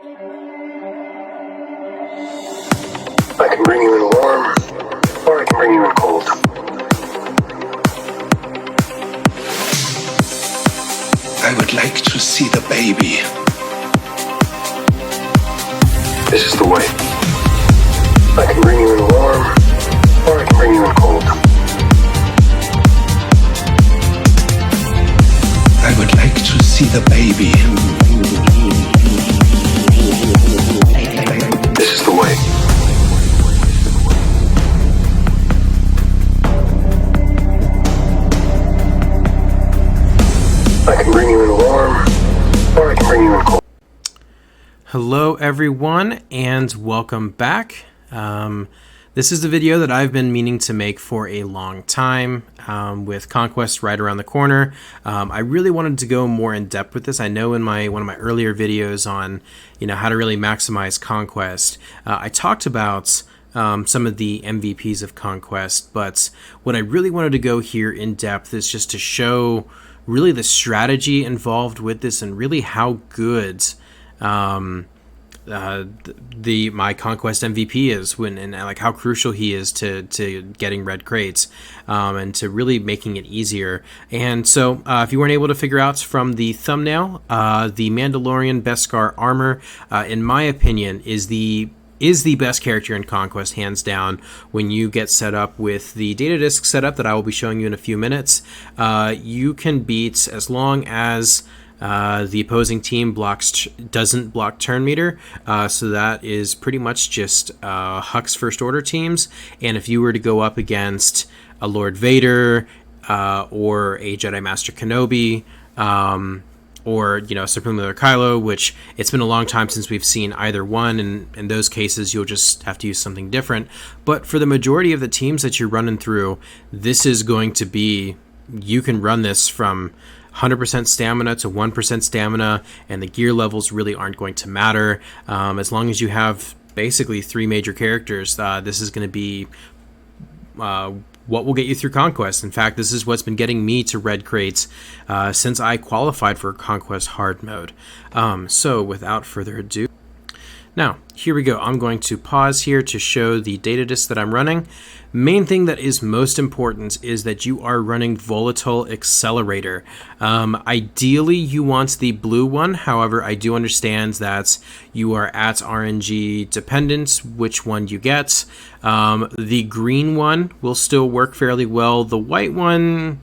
I can bring you in warm, or I can bring you in cold. I would like to see the baby. This is the way. I can bring you in warm, or I can bring you in cold. I would like to see the baby. This is the way. I can bring you in warm, or I can bring you in cold. Hello everyone and welcome back. This is the video that I've been meaning to make for a long time with Conquest right around the corner. I really wanted to go more in depth with this. I know in one of my earlier videos on how to really maximize Conquest, I talked about some of the MVPs of Conquest, but what I really wanted to go here in depth is just to show really the strategy involved with this and really how good my Conquest MVP is and like how crucial he is to getting red crates and to really making it easier. And so if you weren't able to figure out from the thumbnail, the Mandalorian Beskar Armor, in my opinion, is the best character in Conquest, hands down. When you get set up with the data disk setup that I will be showing you in a few minutes, you can beat, as long as the opposing team doesn't block turn meter, so that is pretty much just Hux First Order teams. And if you were to go up against a Lord Vader or a Jedi Master Kenobi, or Supreme Leader Kylo, which it's been a long time since we've seen either one, and in those cases you'll just have to use something different. But for the majority of the teams that you're running through, this is going to be, you can run this from 100% stamina to 1% stamina, and the gear levels really aren't going to matter. As long as you have basically 3 major characters, this is going to be what will get you through Conquest. In fact, this is what's been getting me to red crates since I qualified for Conquest hard mode. So without further ado, now here we go. I'm going to pause here to show the data disk that I'm running. Main thing that is most important is that you are running Volatile Accelerator. Ideally, you want the blue one. However, I do understand that you are at RNG dependent which one you get. The green one will still work fairly well. The white one,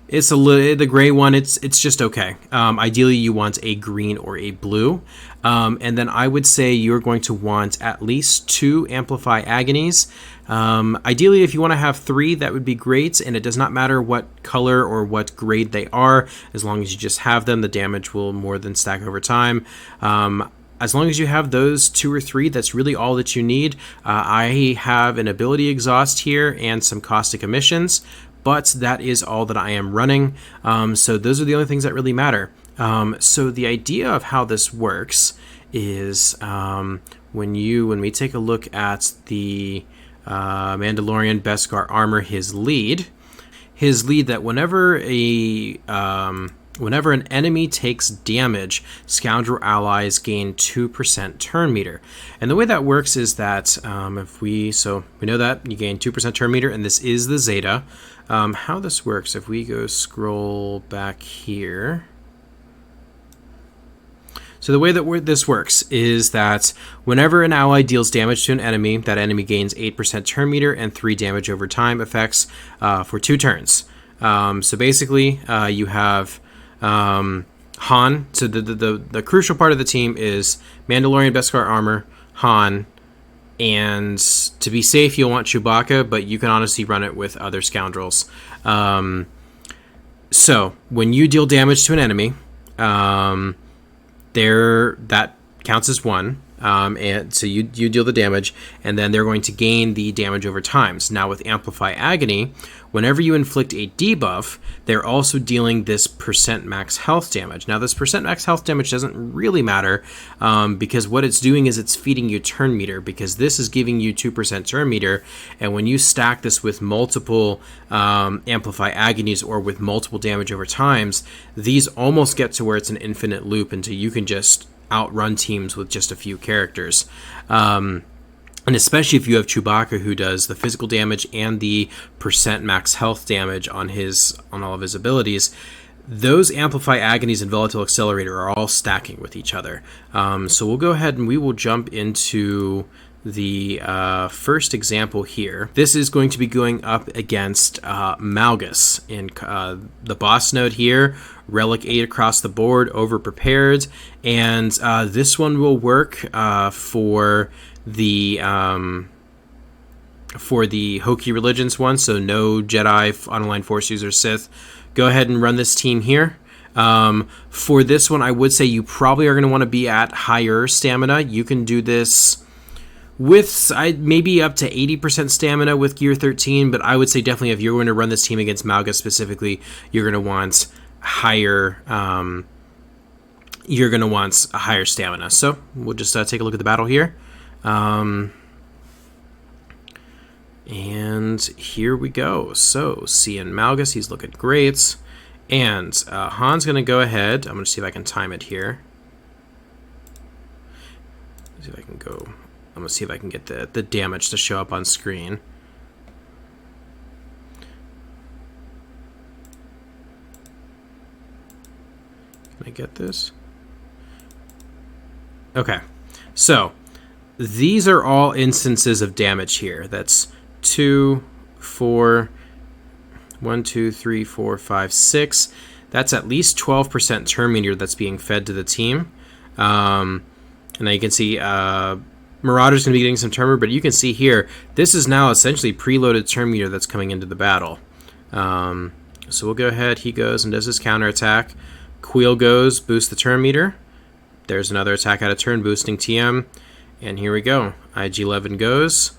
the gray one, it's just okay. Ideally, you want a green or a blue. And then I would say you're going to want at least 2 Amplify Agonies. Ideally, if you want to have 3, that would be great, and it does not matter what color or what grade they are. As long as you just have them, the damage will more than stack over time. As long as you have those 2 or 3, that's really all that you need. I have an ability exhaust here and some caustic emissions, but that is all that I am running. So those are the only things that really matter. So the idea of how this works is when we take a look at the Mandalorian Beskar Armor, his lead that whenever an enemy takes damage, Scoundrel allies gain 2% turn meter. And the way that works is that we know that you gain 2% turn meter, and this is the zeta. How this works, if we go scroll back here. So the way that this works is that whenever an ally deals damage to an enemy, that enemy gains 8% turn meter and 3 damage over time effects for 2 turns. So basically, you have Han. So the crucial part of the team is Mandalorian Beskar Armor, Han, and to be safe, you'll want Chewbacca, but you can honestly run it with other scoundrels. So when you deal damage to an enemy, that counts as 1, and so you deal the damage, and then they're going to gain the damage over time. So now with Amplify Agony, whenever you inflict a debuff, they're also dealing this percent max health damage. Now this percent max health damage doesn't really matter because what it's doing is it's feeding you turn meter, because this is giving you 2% turn meter, and when you stack this with multiple Amplify Agonies or with multiple damage over times, these almost get to where it's an infinite loop until you can just outrun teams with just a few characters. And especially if you have Chewbacca, who does the physical damage and the percent max health damage on all of his abilities, those Amplify, Agonies, and Volatile Accelerator are all stacking with each other. So we'll go ahead and we will jump into the first example here. This is going to be going up against Malgus in the boss node here. Relic 8 across the board, over prepared, and this one will work for the Hokey Religions one, so no Jedi, Unaligned Force users, Sith. Go ahead and run this team here. For this one, I would say you probably are going to want to be at higher stamina. You can do this with maybe up to 80% stamina with Gear 13, but I would say definitely if you're going to run this team against Malgus specifically, you're going to want higher. You're going to want a higher stamina. So we'll just take a look at the battle here. And here we go. So seeing Malgus, he's looking great. And Han's going to go ahead. I'm going to see if I can time it here. See if I can go. I'm going to see if I can get the damage to show up on screen. Can I get this? Okay. So these are all instances of damage here. That's 2, 4, 1, 2, 3, 4, 5, 6. That's at least 12% turn meter that's being fed to the team. And now you can see Marauder's going to be getting some turn meter, but you can see here, this is now essentially preloaded turn meter that's coming into the battle. So we'll go ahead. He goes and does his counterattack. Queel goes, boosts the turn meter. There's another attack out of turn, boosting TM. And here we go. IG-11 goes.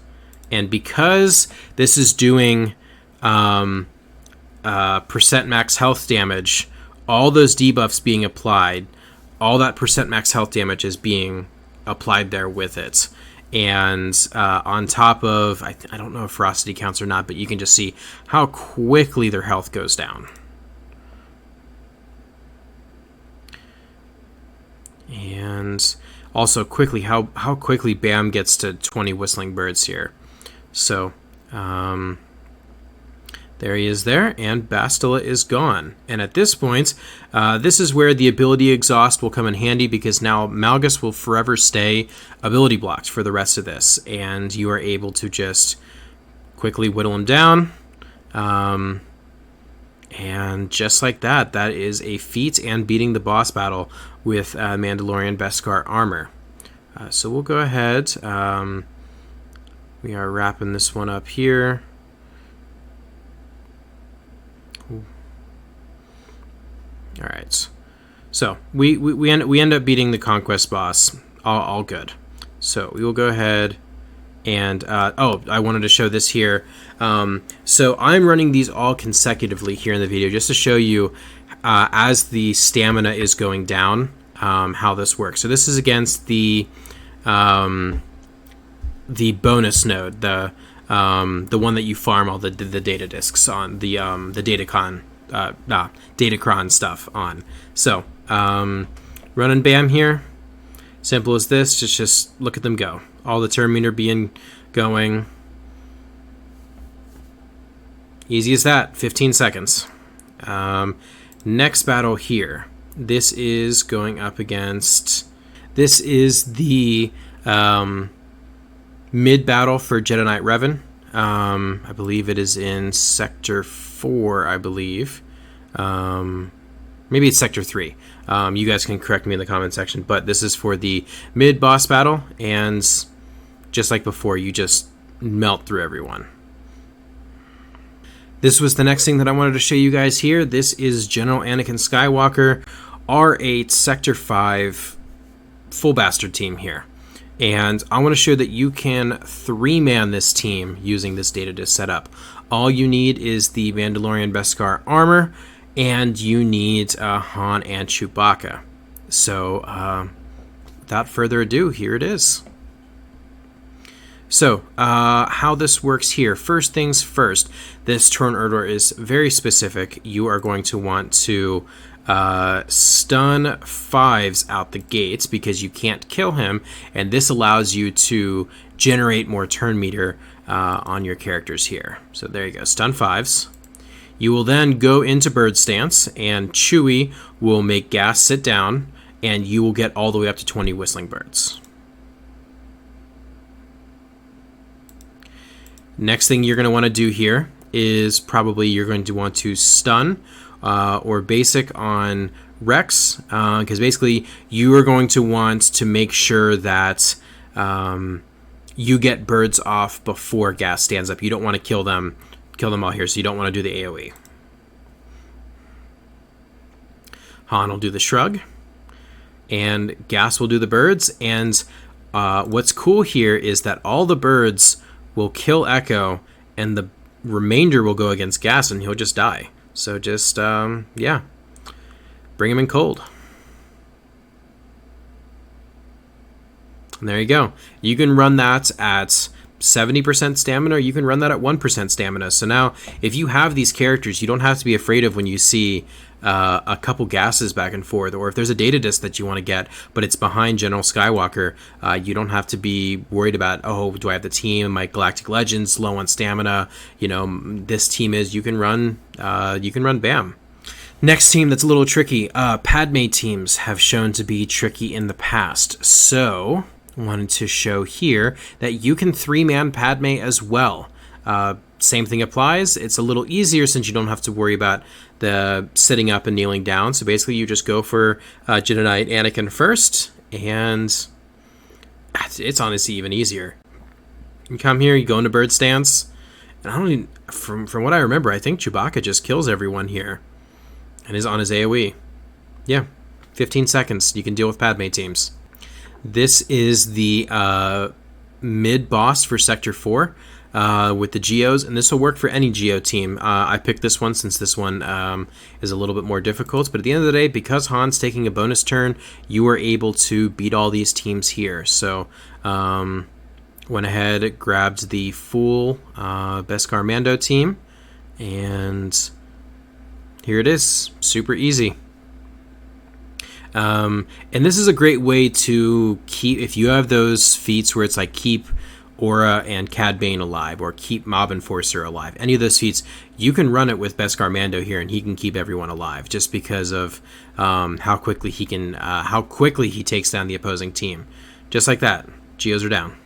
And because this is doing percent max health damage, all those debuffs being applied, all that percent max health damage is being applied there with it. And on top of, I don't know if ferocity counts or not, but you can just see how quickly their health goes down. And also quickly, how quickly Bam gets to 20 whistling birds here. So there he is there, and Bastila is gone. And at this point, this is where the ability exhaust will come in handy, because now Malgus will forever stay ability blocked for the rest of this, and you are able to just quickly whittle him down. And just like that, that is a feat and beating the boss battle with Mandalorian Beskar Armor. So we'll go ahead. We are wrapping this one up here. All right. So we end up beating the Conquest boss. All good. So we will go ahead and I wanted to show this here. So I'm running these all consecutively here in the video just to show you as the stamina is going down how this works. So this is against the bonus node, the one that you farm all the data discs on, the Datacron stuff on. So running Bam here, simple as this. Just look at them go. All the turn meter going. Easy as that. 15 seconds. Next battle here. This is going up against. This is the mid battle for Jedi Knight Revan. I believe it is in Sector 4, I believe. Maybe it's Sector 3. You guys can correct me in the comment section, but this is for the mid-boss battle, and just like before, you just melt through everyone. This was the next thing that I wanted to show you guys here. This is General Anakin Skywalker, R8 Sector 5 full bastard team here. And I want to show that you can 3-man this team using this data disk setup. All you need is the Mandalorian Beskar Armor, and you need Han and Chewbacca. So without further ado, here it is. So how this works here. First things first, this turn order is very specific. You are going to want to stun 5s out the gates because you can't kill him, and this allows you to generate more turn meter on your characters here. So there you go, stun 5s. You will then go into bird stance, and Chewie will make Gas sit down, and you will get all the way up to 20 whistling birds. Next thing you're going to want to do here is probably you're going to want to stun or basic on Rex, because basically you are going to want to make sure that you get birds off before Gas stands up. You don't want to kill them all here, so you don't want to do the AoE. Han will do the shrug, and Gas will do the birds, and what's cool here is that all the birds will kill Echo, and the remainder will go against Gas, and he'll just die. So just, yeah, bring him in cold. And there you go. You can run that at 70% stamina, or you can run that at 1% stamina. So now, if you have these characters, you don't have to be afraid of when you see a couple gases back and forth, or if there's a data disc that you want to get, but it's behind General Skywalker, you don't have to be worried about, oh, do I have the team? My Galactic Legends low on stamina? You know, this team is. You can run BAM. Next team that's a little tricky. Padmé teams have shown to be tricky in the past, so wanted to show here that you can 3-man Padmé as well. Same thing applies. It's a little easier since you don't have to worry about the sitting up and kneeling down. So basically you just go for Jedi Knight Anakin first, and it's honestly even easier. You come here, you go into bird stance, and I don't even, from what I remember, I think Chewbacca just kills everyone here and is on his AoE. Yeah, 15 seconds. You can deal with Padmé teams. This is the mid-boss for Sector 4 with the Geos, and this will work for any Geo team. I picked this one since this one is a little bit more difficult, but at the end of the day, because Han's taking a bonus turn, you are able to beat all these teams here. So went ahead, grabbed the full Beskar Mando team, and here it is. Super easy. And this is a great way to keep, if you have those feats where it's like keep Aura and Cad Bane alive, or keep Mob Enforcer alive, any of those feats, you can run it with Beskar Mando here, and he can keep everyone alive just because of how quickly he takes down the opposing team. Just like that, Geos are down.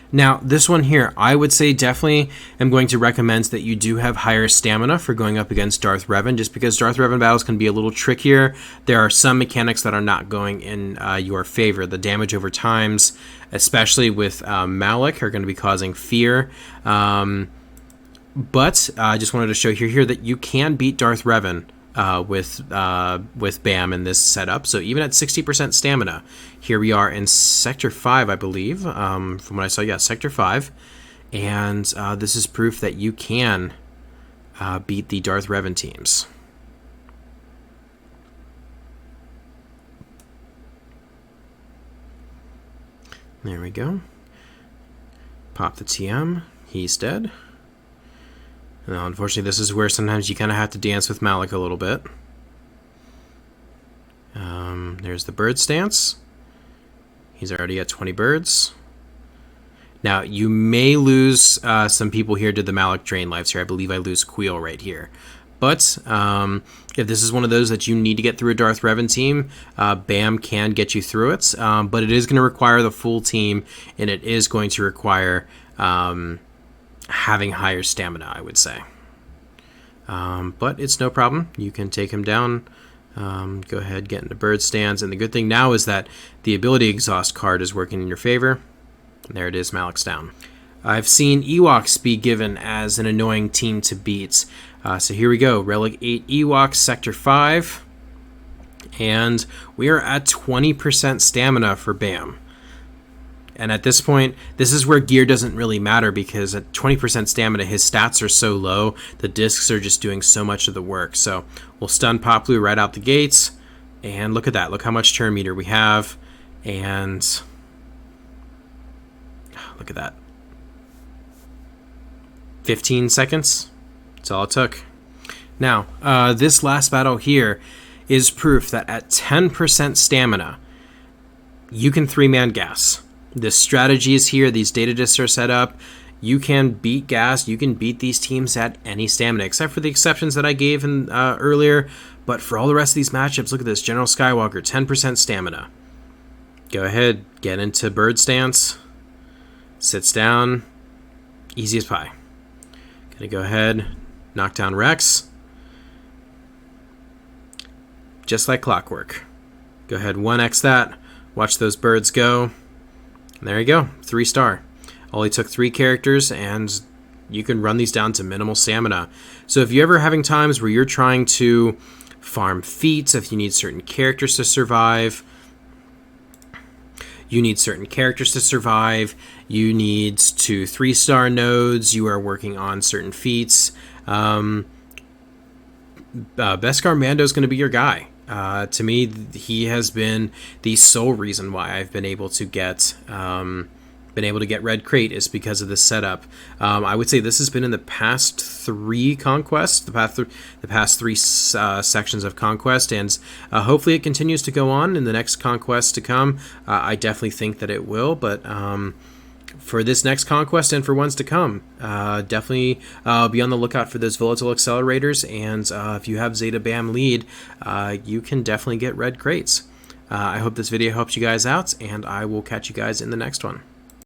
Now, this one here, I would say definitely am going to recommend that you do have higher stamina for going up against Darth Revan, just because Darth Revan battles can be a little trickier. There are some mechanics that are not going in your favor. The damage over times, especially with Malak, are going to be causing fear. But I just wanted to show here that you can beat Darth Revan with BAM in this setup. So even at 60% stamina, here we are in Sector 5, I believe, from what I saw. Yeah, Sector 5. And this is proof that you can beat the Darth Revan teams. There we go. Pop the TM. He's dead. Now, unfortunately, this is where sometimes you kind of have to dance with Malak a little bit. There's the bird stance. He's already at 20 birds. Now, you may lose some people here to the Malak drain lives here. I believe I lose Queel right here. But if this is one of those that you need to get through a Darth Revan team, BAM can get you through it. But it is going to require the full team, and it is going to require having higher stamina, I would say. But it's no problem. You can take him down. Go ahead, get into bird stands. And the good thing now is that the ability exhaust card is working in your favor. And there it is, Malak's down. I've seen Ewoks be given as an annoying team to beat. So here we go. Relic 8 Ewoks, Sector 5. And we are at 20% stamina for BAM. And at this point, this is where gear doesn't really matter, because at 20% stamina, his stats are so low, the discs are just doing so much of the work. So we'll stun Pop Blue right out the gates. And look at that. Look how much turn meter we have. And look at that. 15 seconds. That's all it took. Now, this last battle here is proof that at 10% stamina, you can 3-man gas. The strategy is here. These data discs are set up. You can beat gas. You can beat these teams at any stamina, except for the exceptions that I gave in, earlier. But for all the rest of these matchups, look at this. General Skywalker, 10% stamina. Go ahead, get into bird stance. Sits down. Easy as pie. Gonna go ahead, knock down Rex. Just like clockwork. Go ahead, 1x that. Watch those birds go. And there you go, 3-star. Only took 3 characters, and you can run these down to minimal stamina. So if you're ever having times where you're trying to farm feats, if you need certain characters to survive, you need 3-star nodes, you are working on certain feats, Beskar Mando is going to be your guy. To me, he has been the sole reason why I've been able to get Red Crate is because of this setup. I would say this has been in the past 3 Conquests, the past 3 sections of Conquest, and hopefully it continues to go on in the next Conquest to come. I definitely think that it will, but for this next Conquest and for ones to come, definitely be on the lookout for those Volatile Accelerators, and if you have Zeta BAM lead, you can definitely get Red Crates. I hope this video helps you guys out, and I will catch you guys in the next one.